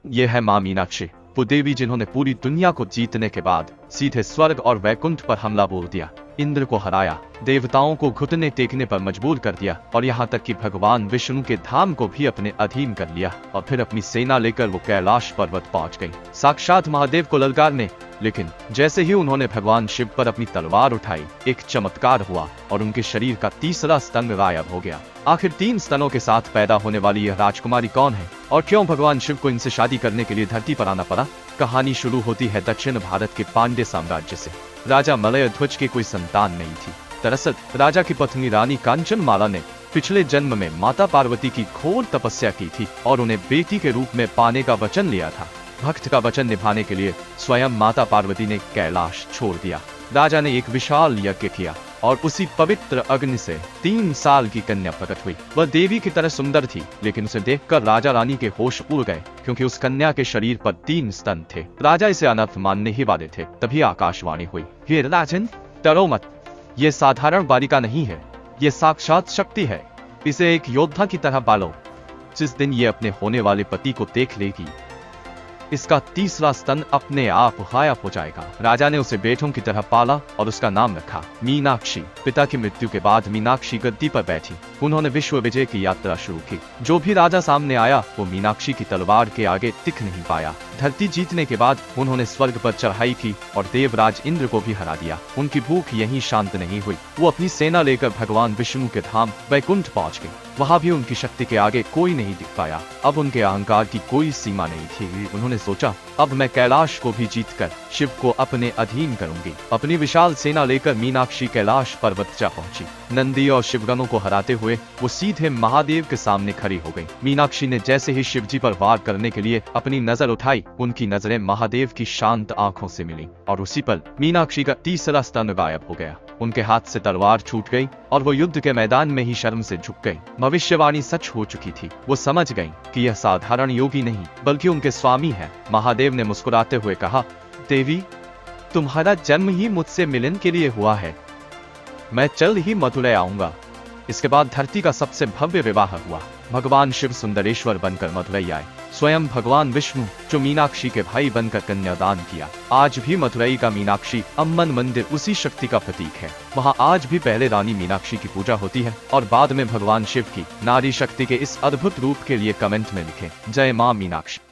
ये है माँ मीनाक्षी, वो देवी जिन्होंने पूरी दुनिया को जीतने के बाद सीधे स्वर्ग और वैकुंठ पर हमला बोल दिया, इंद्र को हराया, देवताओं को घुटने टेकने पर मजबूर कर दिया और यहाँ तक कि भगवान विष्णु के धाम को भी अपने अधीन कर लिया। और फिर अपनी सेना लेकर वो कैलाश पर्वत पहुंच गई साक्षात महादेव को ललकारने। लेकिन जैसे ही उन्होंने भगवान शिव पर अपनी तलवार उठाई, एक चमत्कार हुआ और उनके शरीर का तीसरा स्तन गायब हो गया। आखिर 3 स्तनों के साथ पैदा होने वाली यह राजकुमारी कौन है और क्यों भगवान शिव को इनसे शादी करने के लिए धरती पर आना पड़ा? कहानी शुरू होती है दक्षिण भारत के पांड्य साम्राज्य से। राजा मलयध्वज की कोई संतान नहीं थी। दरअसल राजा की पत्नी रानी कांचनमाला ने पिछले जन्म में माता पार्वती की घोर तपस्या की थी और उन्हें बेटी के रूप में पाने का वचन लिया था। भक्त का वचन निभाने के लिए स्वयं माता पार्वती ने कैलाश छोड़ दिया। राजा ने एक विशाल यज्ञ किया और उसी पवित्र अग्नि से 3 साल की कन्या प्रकट हुई। वह देवी की तरह सुंदर थी, लेकिन उसे देखकर राजा रानी के होश उड़ गए, क्योंकि उस कन्या के शरीर पर 3 स्तन थे। राजा इसे अनर्थ मानने ही वाले थे, तभी आकाशवाणी हुई, हे राजन, डरो मत, ये साधारण बालिका नहीं है, ये साक्षात शक्ति है। इसे एक योद्धा की तरह पालो। जिस दिन ये अपने होने वाले पति को देख लेगी, इसका तीसरा स्तन अपने आप गायब हो जाएगा। राजा ने उसे बेटों की तरह पाला और उसका नाम रखा मीनाक्षी। पिता की मृत्यु के बाद मीनाक्षी गद्दी पर बैठी। उन्होंने विश्व विजय की यात्रा शुरू की। जो भी राजा सामने आया वो मीनाक्षी की तलवार के आगे टिक नहीं पाया। धरती जीतने के बाद उन्होंने स्वर्ग पर चढ़ाई की और देवराज इंद्र को भी हरा दिया। उनकी भूख यहीं शांत नहीं हुई। वो अपनी सेना लेकर भगवान विष्णु के धाम वैकुंठ पहुंच गई। वहां भी उनकी शक्ति के आगे कोई नहीं दिख पाया। अब उनके अहंकार की कोई सीमा नहीं थी। उन्होंने सोचा, अब मैं कैलाश को भी जीतकर शिव को अपने अधीन करूंगी। अपनी विशाल सेना लेकर मीनाक्षी कैलाश पर्वत जा पहुंची। नंदी और शिवगणों को हराते हुए वो सीधे महादेव के सामने खड़ी हो गई। मीनाक्षी ने जैसे ही शिवजी पर वार करने के लिए अपनी नजर उठाई, उनकी नजरें महादेव की शांत आंखों से मिली और उसी पल मीनाक्षी का तीसरा स्तन गायब हो गया। उनके हाथ से तलवार छूट गई और वो युद्ध के मैदान में ही शर्म से झुक गई। भविष्यवाणी सच हो चुकी थी। वो समझ गई कि यह साधारण योगी नहीं बल्कि उनके स्वामी है। महादेव ने मुस्कुराते हुए कहा, देवी, तुम्हारा जन्म ही मुझसे मिलन के लिए हुआ है। मैं जल्द ही मथुरा आऊंगा। इसके बाद धरती का सबसे भव्य विवाह हुआ। भगवान शिव सुंदरेश्वर बनकर मथुरई आए। स्वयं भगवान विष्णु जो मीनाक्षी के भाई बनकर कन्यादान किया। आज भी मथुरई का मीनाक्षी अम्मन मंदिर उसी शक्ति का प्रतीक है। वहां आज भी पहले रानी मीनाक्षी की पूजा होती है और बाद में भगवान शिव की। नारी शक्ति के इस अद्भुत रूप के लिए कमेंट में लिखें, जय मां मीनाक्षी।